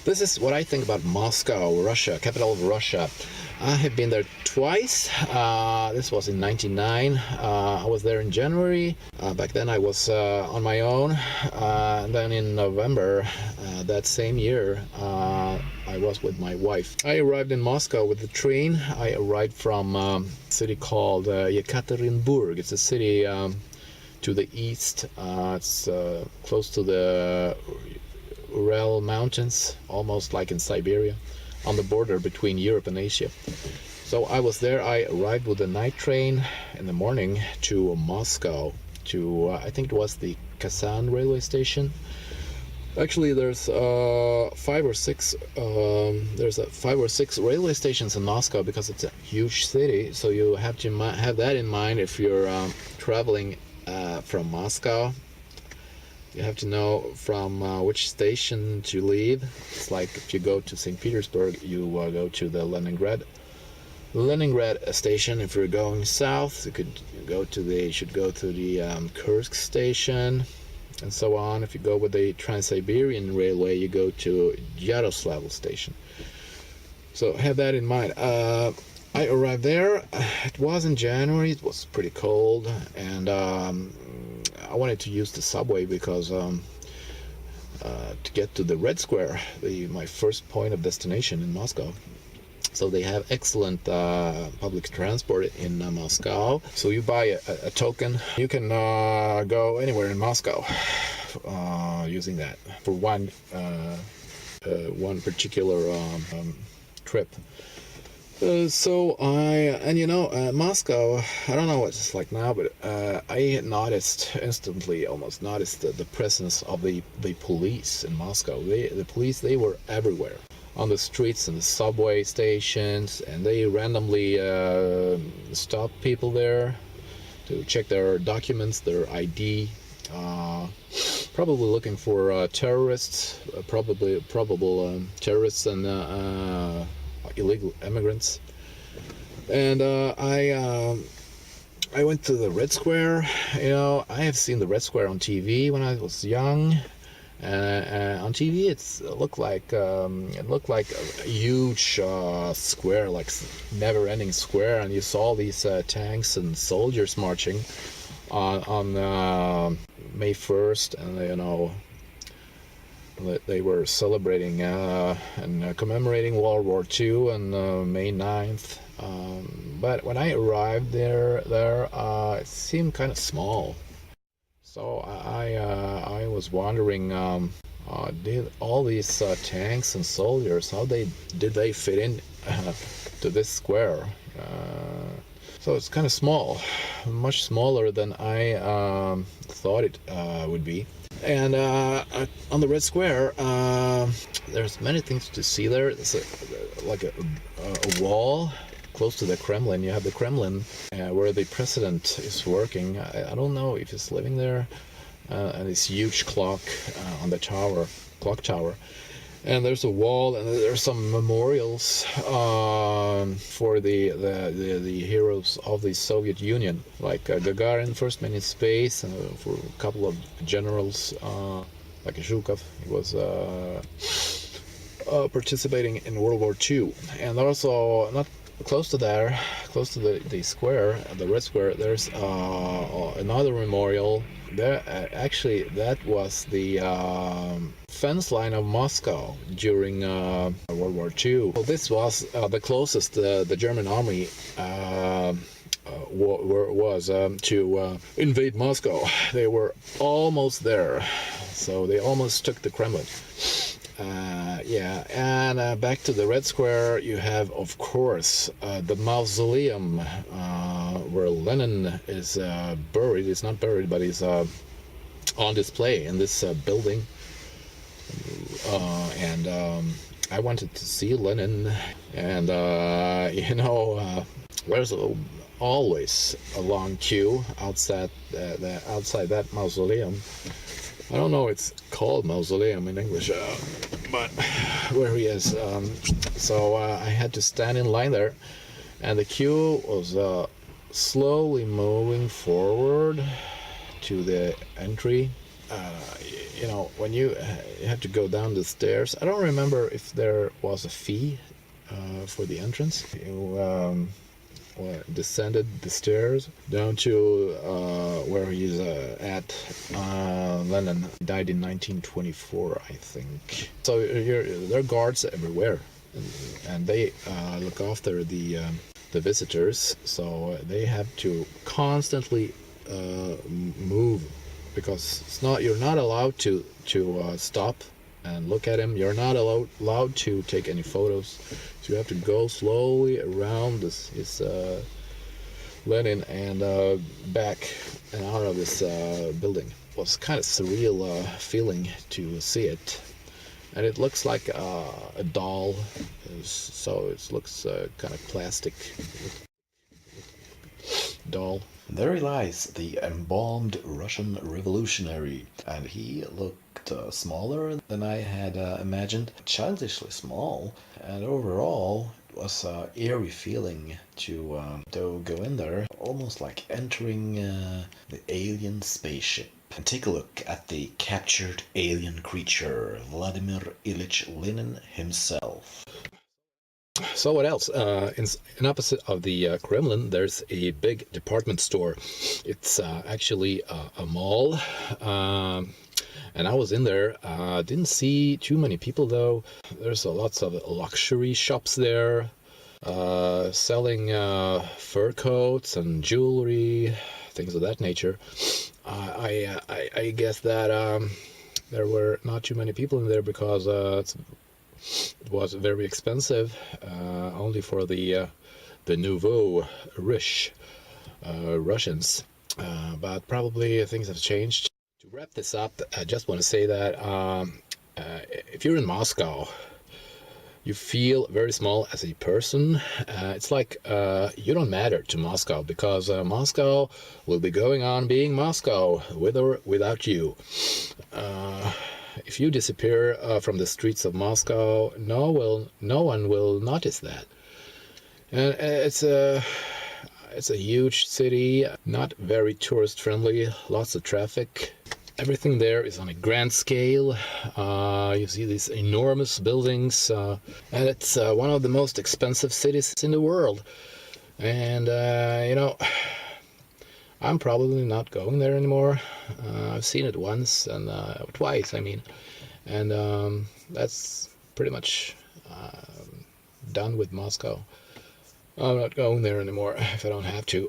This is what I think about Moscow, Russia, capital of Russia. I have been there twice. This was in '99. I was there in January. Back then I was on my own. And then in November that same year, I was with my wife. I arrived in Moscow with the train. I arrived from a city called Yekaterinburg. It's a city to the east. It's close to the Ural Mountains, almost like in Siberia, on the border between Europe and Asia. So I was there. I arrived with the night train in the morning to Moscow, to I think it was the Kazan railway station. Actually, there's five or six railway stations in Moscow because it's a huge city. So you have to have that in mind if you're traveling from Moscow. You have to know from which station to leave. It's like if you go to St. Petersburg, you go to the Leningrad station. If you're going south, you should go to the Kursk station, and so on. If you go with the Trans-Siberian Railway, you go to Yaroslavl station. So have that in mind. I arrived there. It was in January. It was pretty cold, and I wanted to use the subway because to get to the Red Square, my first point of destination in Moscow. So they have excellent public transport in Moscow. So you buy a token. You can go anywhere in Moscow using that for one particular trip. Moscow, I don't know what it's like now, but I almost noticed the presence of the police in Moscow. The police, they were everywhere, on the streets and the subway stations, and they randomly stop people there to check their documents, their ID, probably looking for terrorists, probable terrorists and illegal immigrants. And I went to the Red Square. I have seen the Red Square on TV when I was young. On TV, it looked like a huge square, like never-ending square, and you saw these tanks and soldiers marching on May 1st, and they were celebrating and commemorating World War II on May 9th. But when I arrived there it seemed kind of small. So I was wondering, did all these tanks and soldiers, did they fit in to this square? So it's kind of small, much smaller than I thought it would be. And on the Red Square, there's many things to see there. It's like a wall close to the Kremlin. You have the Kremlin where the president is working. I don't know if he's living there. And this huge clock on the clock tower. And there's a wall, and there's some memorials for the heroes of the Soviet Union, like Gagarin, first man in space, and for a couple of generals, like Zhukov. He was participating in World War II. And also, not close to the square, the Red Square, there's another memorial. There, actually, that was the fence line of Moscow during World War II. Well, this was the closest the German army was to invade Moscow. They were almost there, so they almost took the Kremlin. And back to the Red Square, you have, of course, the mausoleum where Lenin is buried. He's not buried, but he's on display in this building. And I wanted to see Lenin, and there's always a long queue outside that mausoleum. I don't know it's called mausoleum in English, but where he is. So I had to stand in line there, and the queue was slowly moving forward to the entry when you had to go down the stairs, I don't remember if there was a fee for the entrance. You descended the stairs down to where he's at. Lenin died in 1924, I think. So there are guards everywhere, and they look after the visitors. So they have to constantly move, because you're not allowed to stop and look at him. You're not allowed to take any photos. So you have to go slowly around his Lenin and back and out of this building. It was kind of surreal feeling to see it, and it looks like a doll. So it looks kind of plastic doll. There he lies, the embalmed Russian revolutionary, and he looked smaller than I had imagined, childishly small, and overall it was an eerie feeling to go in there, almost like entering the alien spaceship. And take a look at the captured alien creature, Vladimir Ilyich Lenin himself. So what else? In opposite of the Kremlin, there's a big department store. It's actually a mall, and I was in there. Didn't see too many people though. There's lots of luxury shops there, selling fur coats and jewelry, things of that nature. I guess that there were not too many people in there because it was very expensive, only for the nouveau riche Russians. But probably things have changed. To wrap this up, I just want to say that if you're in Moscow, you feel very small as a person. It's like you don't matter to Moscow, because Moscow will be going on being Moscow with or without you. If you disappear from the streets of Moscow, no one will notice that. And it's a huge city, not very tourist friendly, lots of traffic. Everything there is on a grand scale. You see these enormous buildings, and it's one of the most expensive cities in the world. And I'm probably not going there anymore. I've seen it once and twice, I mean, and that's pretty much done with Moscow. I'm not going there anymore if I don't have to.